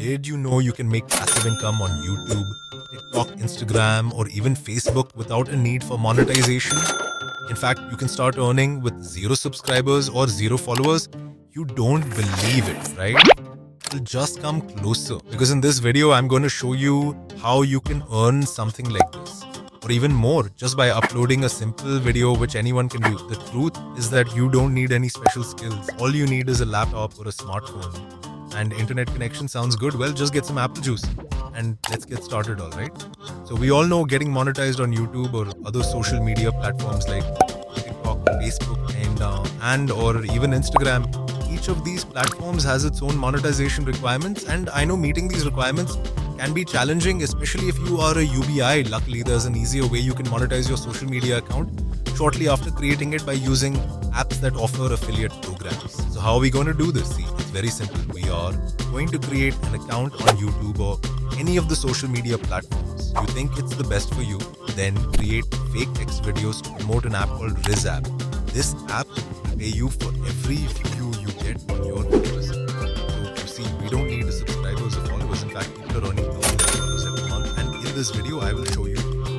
Did you know you can make passive income on YouTube, TikTok, Instagram, or even Facebook without a need for monetization? In fact, you can start earning with 0 subscribers or 0 followers. You don't believe it, right? Well, just come closer because in this video, I'm going to show you how you can earn something like this or even more just by uploading a simple video which anyone can do. The truth is that you don't need any special skills. All you need is a laptop or a smartphone. And internet connection sounds good. Well, just get some apple juice and let's get started, all right? So we all know getting monetized on YouTube or other social media platforms like TikTok, Facebook, and or even Instagram. Each of these platforms has its own monetization requirements, and I know meeting these requirements can be challenging, especially if you are a UBI. Luckily, there's an easier way you can monetize your social media account shortly after creating it by using apps that offer affiliate programs. So how are we going to do this? See, it's very simple. We are going to create an account on YouTube or any of the social media platforms. You think it's the best for you, then create fake text videos to promote an app called Riz app. This app will pay you for every view you get on your videos. So you see, we don't need subscribers or followers. In fact, people are earning $1,000 every month. And in this video, I will show you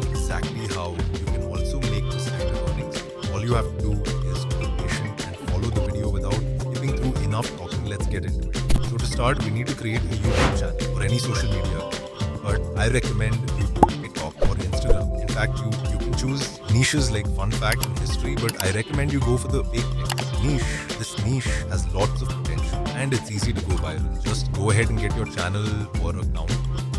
exactly how you can also make this kind of earnings. All you have to do is be patient and follow the video without skipping through enough talking. Let's get into it. So to start, we need to create a YouTube channel or any social media account. But I recommend YouTube, TikTok, or Instagram. In fact, you can choose niches like fun fact and history, but I recommend you go for the fake text niche. This niche has lots of potential and it's easy to go viral. Just go ahead and get your channel or account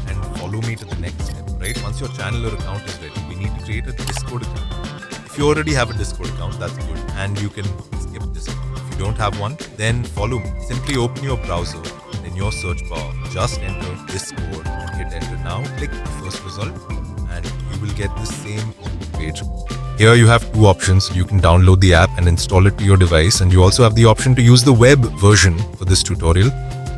and follow me to the next step, right? Once your channel or account is ready, we need to create a Discord account. If you already have a Discord account, that's good, and you can skip this one. If you don't have one, then follow me. Simply open your browser, in your search bar, just enter Discord and hit enter. Now click the first result and you will get the same page. Here you have two options. You can download the app and install it to your device, and you also have the option to use the web version for this tutorial.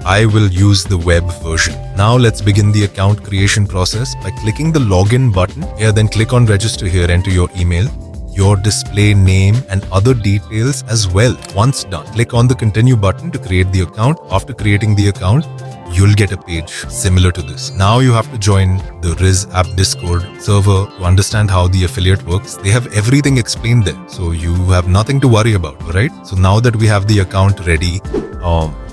I will use the web version. Now let's begin the account creation process by clicking the login button here. Then click on register here, enter your email, your display name and other details as well. Once done, click on the continue button to create the account. After creating the account, you'll get a page similar to this. Now you have to join the Riz app Discord server to understand how the affiliate works. They have everything explained there, so you have nothing to worry about, right? So now that we have the account ready,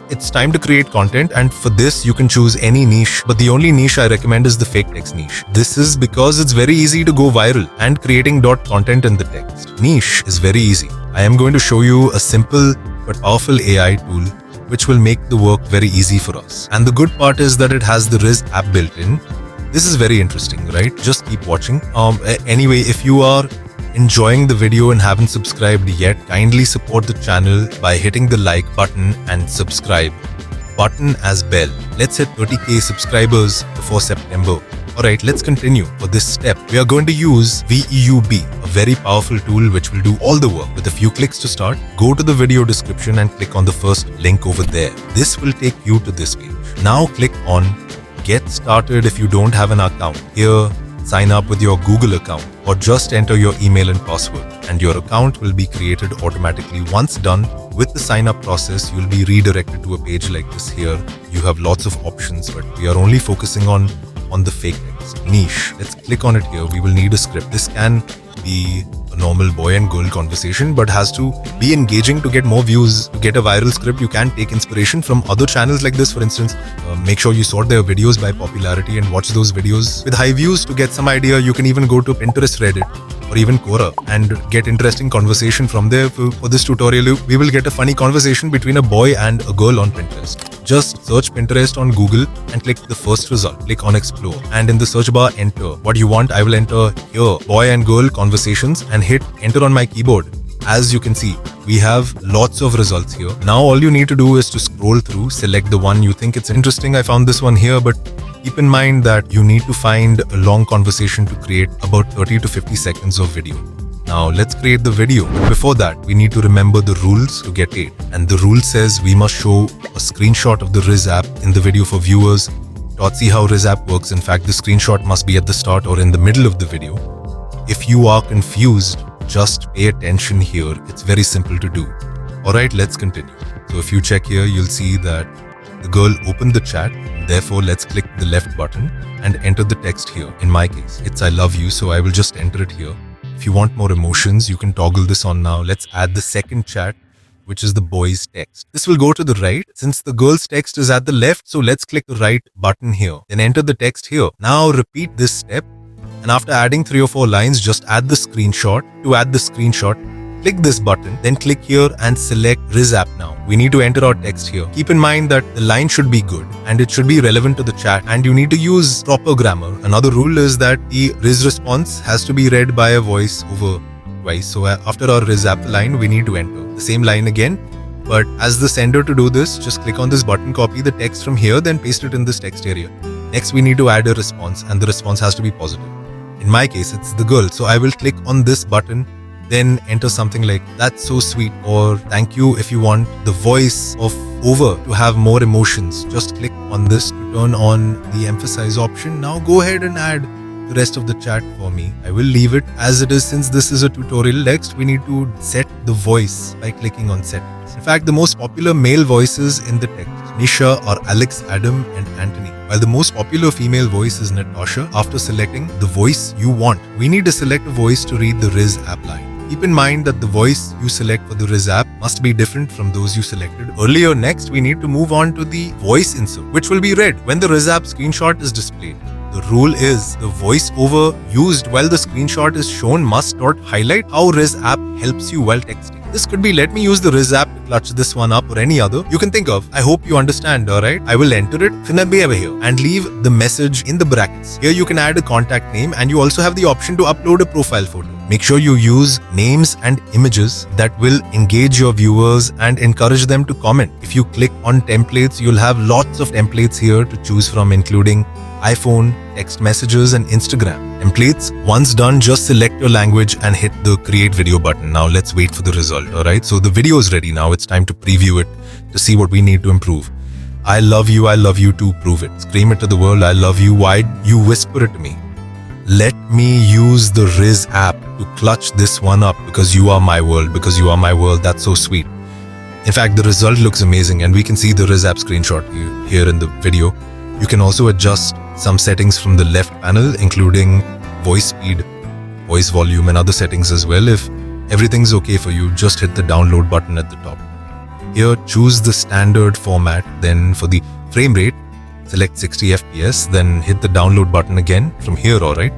it's time to create content, and for this you can choose any niche, but the only niche I recommend is the fake text niche. This is because it's very easy to go viral and creating content in the text. Niche is very easy. I am going to show you a simple but powerful AI tool which will make the work very easy for us. And the good part is that it has the Riz app built in. This is very interesting, right? Just keep watching. Anyway, if you are enjoying the video and haven't subscribed yet, kindly support the channel by hitting the like button and subscribe button as bell. Let's hit 30k subscribers before September. Alright, let's continue. For this step, we are going to use VEUB, a very powerful tool which will do all the work. With a few clicks to start, go to the video description and click on the first link over there. This will take you to this page. Now click on Get Started if you don't have an account. Here, sign up with your Google account or just enter your email and password and your account will be created automatically. Once done with the sign up process, you'll be redirected to a page like this. Here, you have lots of options, but we are only focusing on the fake text niche. Let's click on it here. We will need a script. This can be a normal boy and girl conversation, but has to be engaging to get more views. To get a viral script, you can take inspiration from other channels like this. For instance, make sure you sort their videos by popularity and watch those videos with high views to get some idea. You can even go to Pinterest, Reddit, or even Quora and get interesting conversation from there. For this tutorial, we will get a funny conversation between a boy and a girl on Pinterest. Just search Pinterest on Google and click the first result. Click on explore and in the search bar, enter what you want. I will enter here boy and girl conversations and hit enter on my keyboard. As you can see, we have lots of results here. Now all you need to do is to scroll through, select the one you think it's interesting. I found this one here, but keep in mind that you need to find a long conversation to create about 30 to 50 seconds of video. Now let's create the video. But before that, we need to remember the rules to get paid. And the rule says we must show a screenshot of the Riz app in the video for viewers to see how Riz app works. In fact, the screenshot must be at the start or in the middle of the video. If you are confused, just pay attention here. It's very simple to do. Alright, let's continue. So if you check here, you'll see that the girl opened the chat. Therefore, let's click the left button and enter the text here. In my case, it's I love you, so I will just enter it here. If you want more emotions, you can toggle this on now. Let's add the second chat, which is the boy's text. This will go to the right since the girl's text is at the left. So let's click the right button here. Then enter the text here. Now repeat this step. And after adding 3 or 4 lines, just add the screenshot. To add the screenshot, click this button, then click here and select Riz app now. We need to enter our text here. Keep in mind that the line should be good and it should be relevant to the chat, and you need to use proper grammar. Another rule is that the Riz response has to be read by a voice over twice. So after our Riz app line, we need to enter the same line again. But as the sender, to do this, just click on this button, copy the text from here, then paste it in this text area. Next, we need to add a response, and the response has to be positive. In my case, it's the girl. So I will click on this button, then enter something like "that's so sweet" or "thank you." If you want the voice of over to have more emotions, just click on this to turn on the emphasize option. Now go ahead and add the rest of the chat for me. I will leave it as it is since this is a tutorial. Next, we need to set the voice by clicking on settings. In fact, the most popular male voices in the text, Nisha or Alex, Adam and Anthony, while the most popular female voice is Natasha. After selecting the voice you want, we need to select a voice to read the Riz app line. Keep in mind that the voice you select for the Riz app must be different from those you selected earlier. Next, we need to move on to the voice insert, which will be read when the Riz app screenshot is displayed. The rule is the voiceover used while the screenshot is shown must not highlight how Riz app helps you while texting. This could be, let me use the Riz app to clutch this one up, or any other you can think of. I hope you understand, alright? I will enter it, finna over here, and leave the message in the brackets. Here you can add a contact name, and you also have the option to upload a profile photo. Make sure you use names and images that will engage your viewers and encourage them to comment. If you click on templates, you'll have lots of templates here to choose from, including iPhone, text messages, and Instagram. Templates, once done, just select your language and hit the create video button. Now let's wait for the result, alright? So the video is ready now. It's time to preview it to see what we need to improve. I love you to prove it. Scream it to the world, I love you. Why you whisper it to me? Let me use the Riz app to clutch this one up because you are my world, That's so sweet. In fact, the result looks amazing, and we can see the Riz app screenshot here in the video. You can also adjust some settings from the left panel, including voice speed, voice volume, and other settings as well. If everything's okay for you, just hit the download button at the top. Here, choose the standard format. Then for the frame rate, select 60 FPS, then hit the download button again from here, alright?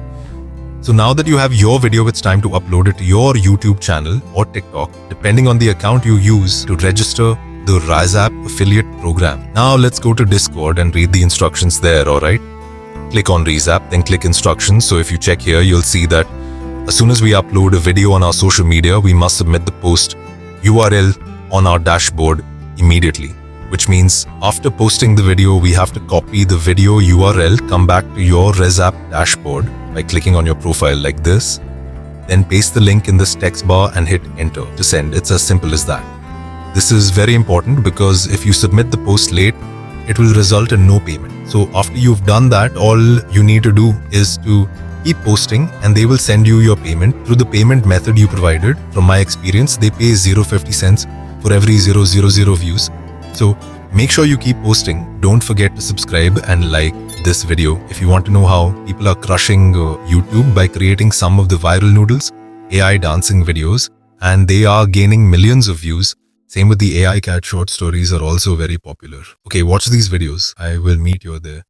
So now that you have your video, it's time to upload it to your YouTube channel or TikTok, depending on the account you use to register the Riz app affiliate program. Now let's go to Discord and read the instructions there, alright? Click on Riz app, then click instructions. So if you check here, you'll see that as soon as we upload a video on our social media, we must submit the post URL on our dashboard immediately. Which means after posting the video, we have to copy the video URL, come back to your Riz app dashboard by clicking on your profile like this, then paste the link in this text bar and hit enter to send. It's as simple as that. This is very important because if you submit the post late, it will result in no payment. So after you've done that, all you need to do is to keep posting and they will send you your payment through the payment method you provided. From my experience, they pay 0.50 cents for every 000 views. So make sure you keep posting. Don't forget to subscribe and like this video. If you want to know how people are crushing YouTube by creating some of the viral noodles, AI dancing videos, and they are gaining millions of views. Same with the AI cat short stories are also very popular. Okay, watch these videos. I will meet you there.